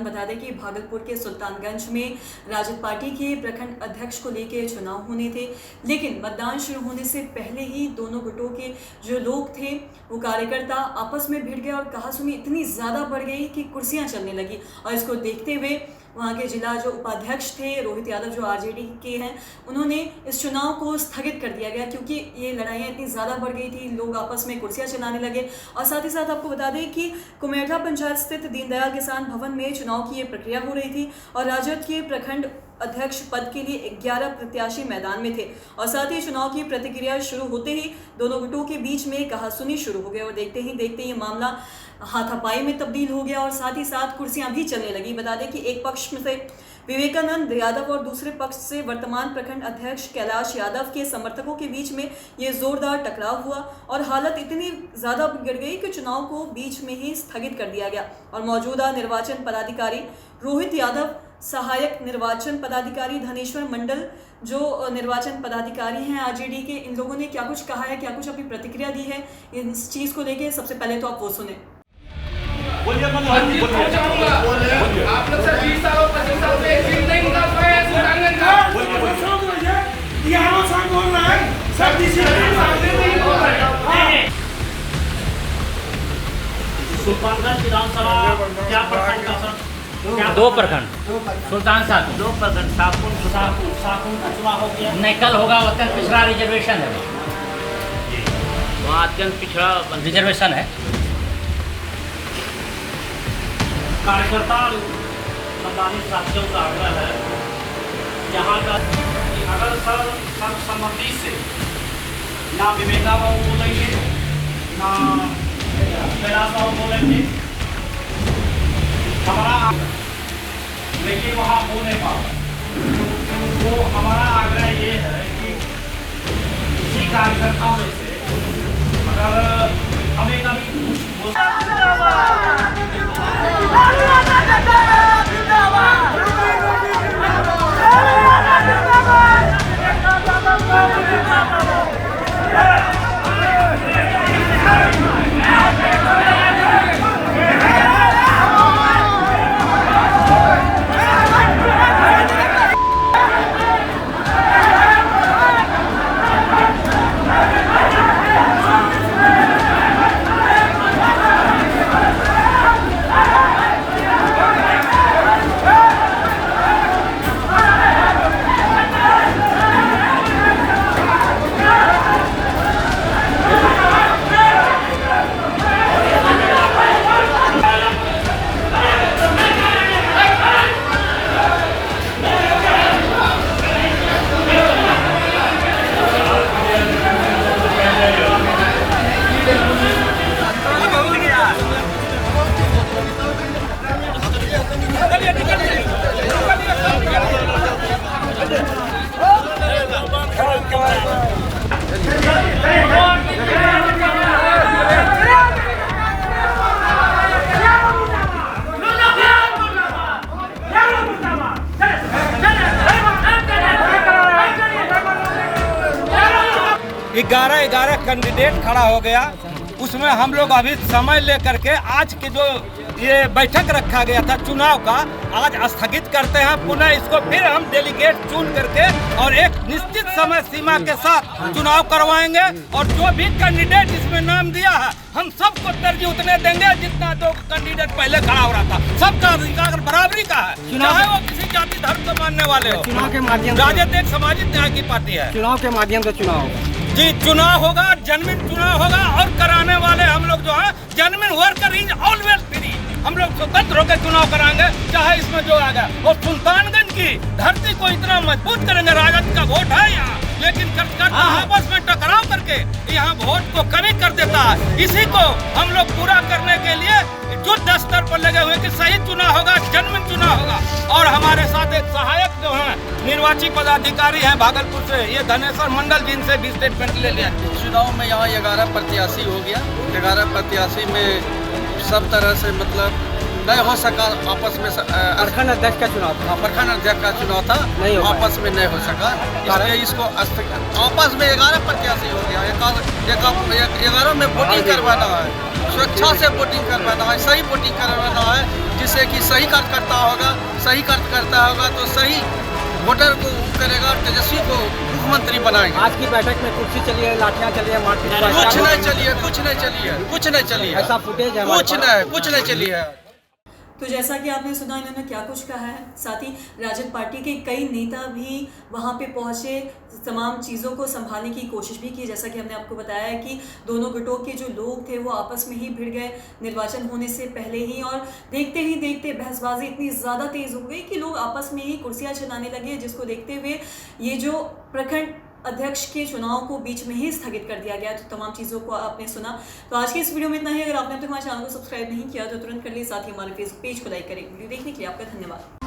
दौरान बता दें कि भागलपुर के सुल्तानगंज में राजद पार्टी के प्रखंड अध्यक्ष को लेकर चुनाव होने थे, लेकिन मतदान शुरू होने से पहले ही दोनों गुटों के जो लोग थे वो कार्यकर्ता आपस में भिड़ गए और कहासुनी इतनी ज़्यादा बढ़ गई कि कुर्सियां चलने लगी। और इसको देखते हुए वहाँ के जिला जो उपाध्यक्ष थे रोहित यादव जो आरजेडी के हैं, उन्होंने इस चुनाव को स्थगित कर दिया गया क्योंकि ये लड़ाइयाँ इतनी ज़्यादा बढ़ गई थी, लोग आपस में कुर्सियाँ चलाने लगे। और साथ ही साथ आपको बता दें कि कुमेठा पंचायत स्थित दीनदयाल किसान भवन में चुनाव की ये प्रक्रिया हो रही थी और राजद के प्रखंड अध्यक्ष पद के लिए 11 प्रत्याशी मैदान में थे। और साथ ही चुनाव की प्रतिक्रिया शुरू होते ही दोनों गुटों के बीच में कहासुनी शुरू हो गई और देखते ही देखते ये मामला हाथापाई में तब्दील हो गया और साथ ही साथ कुर्सियां भी चलने लगी। बता दें कि एक पक्ष में से विवेकानंद यादव और दूसरे पक्ष से वर्तमान प्रखंड अध्यक्ष कैलाश यादव के समर्थकों के बीच में ये जोरदार टकराव हुआ और हालत इतनी ज़्यादा बिगड़ गई कि चुनाव को बीच में ही स्थगित कर दिया गया। और मौजूदा निर्वाचन पदाधिकारी रोहित यादव, सहायक निर्वाचन पदाधिकारी धनेश्वर मंडल जो निर्वाचन पदाधिकारी हैं आरजेडी के, इन लोगों ने क्या कुछ कहा है, क्या कुछ अपनी प्रतिक्रिया दी है इस चीज़ को लेके, सबसे पहले तो आप वो सुने। आप लोग सर 20 साल 25 साल से एक सीट नहीं निकाल पाए हैं सुल्तानगंज का। यहाँ सांग बोल रहा है सब किसी नहीं बोल रहा है। सुल्तानगंज विधानसभा क्या प्रखंड का सर? 2 प्रखंड सुल्तान साकुन 2 प्रखंड साकुन का चुनाव हो गया। नहीं, कल होगा। अत्यंत पिछड़ा रिजर्वेशन है, वहाँ अत्यंत पिछड़ा रिजर्वेशन है। कार्यकर्ता मतदानी साथियों का आग्रह है यहाँ का कि अगर सर्वसम्मति से ना विवेका बाबू बोलेंगे ना कैलाश बाबू बोलेंगे हमारा, लेकिन वहाँ हो नहीं पाओ। तो हमारा आग्रह ये है कि किसी कार्यकर्ताओं में से अगर हमें कभी ग्यारह कैंडिडेट खड़ा हो गया। उसमें हम लोग अभी समय लेकर के आज के जो ये बैठक रखा गया था चुनाव का, आज स्थगित करते हैं। पुनः इसको फिर हम डेलीगेट चुन करके और एक निश्चित समय सीमा के साथ चुनाव करवाएंगे। और जो भी कैंडिडेट इसमें नाम दिया है हम सबको तरजीह उतने देंगे जितना 2 कैंडिडेट पहले खड़ा हो रहा था। सबका अधिकार बराबरी का है, चाहे वो किसी जाति धर्म को मानने वाले हो। चुनाव के माध्यम राजद एक सामाजिक न्याय की पार्टी है। चुनाव के माध्यम से चुनाव जी चुनाव होगा, जेन्युइन चुनाव होगा और कराने वाले हम लोग जो है genuine worker is always free. हम लोग स्वतंत्र होकर चुनाव कराएंगे, चाहे इसमें जो आ गया। और सुल्तानगंज की धरती को इतना मजबूत करेंगे, राजद का वोट है यहाँ, लेकिन आपस में टकराव करके यहाँ वोट को कमी कर देता है। इसी को हम लोग पूरा करने के लिए युद्ध स्तर पर लगे हुए कि सही चुनाव होगा, जेन्युइन चुनाव होगा। और हमारे साथ एक सहायक जो है निर्वाचित पदाधिकारी हैं भागलपुर से, ये धनेश्वर मंडल, जिनसे भी स्टेटमेंट ले लिया। चुनाव में यहाँ 11 प्रत्याशी हो गया। 11 प्रत्याशी में सब तरह से मतलब नहीं हो सका आपस में। प्रखंड अध्यक्ष का चुनाव था, प्रखंड अध्यक्ष का चुनाव था, नहीं हो आपस में नहीं हो सका। इसलिए इसको आपस में 11 प्रत्याशी हो गया। 11 में वोटिंग करवाना है, स्वेच्छा से वोटिंग करवाना है, सही वोटिंग करवाना है। जिससे कि सही कार्यकर्ता होगा, सही कार्यकर्ता होगा तो सही वोटर को करेगा और तेजस्वी को मुख्यमंत्री बनाएंगे। आज की बैठक में कुर्सी चली है, लाठियां चली है, मारपीट हुआ है। कुछ नहीं चली है, कुछ नहीं चली है, कुछ नहीं चली है, ऐसा फुटेज है कुछ नहीं चली है। तो जैसा कि आपने सुना इन्होंने क्या कुछ कहा है, साथ ही राजद पार्टी के कई नेता भी वहां पे पहुंचे, तमाम चीज़ों को संभालने की कोशिश भी की। जैसा कि हमने आपको बताया है कि दोनों गुटों के जो लोग थे वो आपस में ही भिड़ गए निर्वाचन होने से पहले ही, और देखते ही देखते बहसबाजी इतनी ज़्यादा तेज़ हो गई कि लोग आपस में ही कुर्सियाँ छिनाने लगे, जिसको देखते हुए ये जो प्रखंड अध्यक्ष के चुनाव को बीच में ही स्थगित कर दिया गया। तो तमाम चीज़ों को आपने सुना। तो आज की इस वीडियो में इतना ही। अगर आपने अब तक हमारे चैनल को सब्सक्राइब नहीं किया तो तुरंत कर लीजिए, साथ ही हमारे फेसबुक पेज को लाइक करें। वीडियो देखने के लिए आपका धन्यवाद।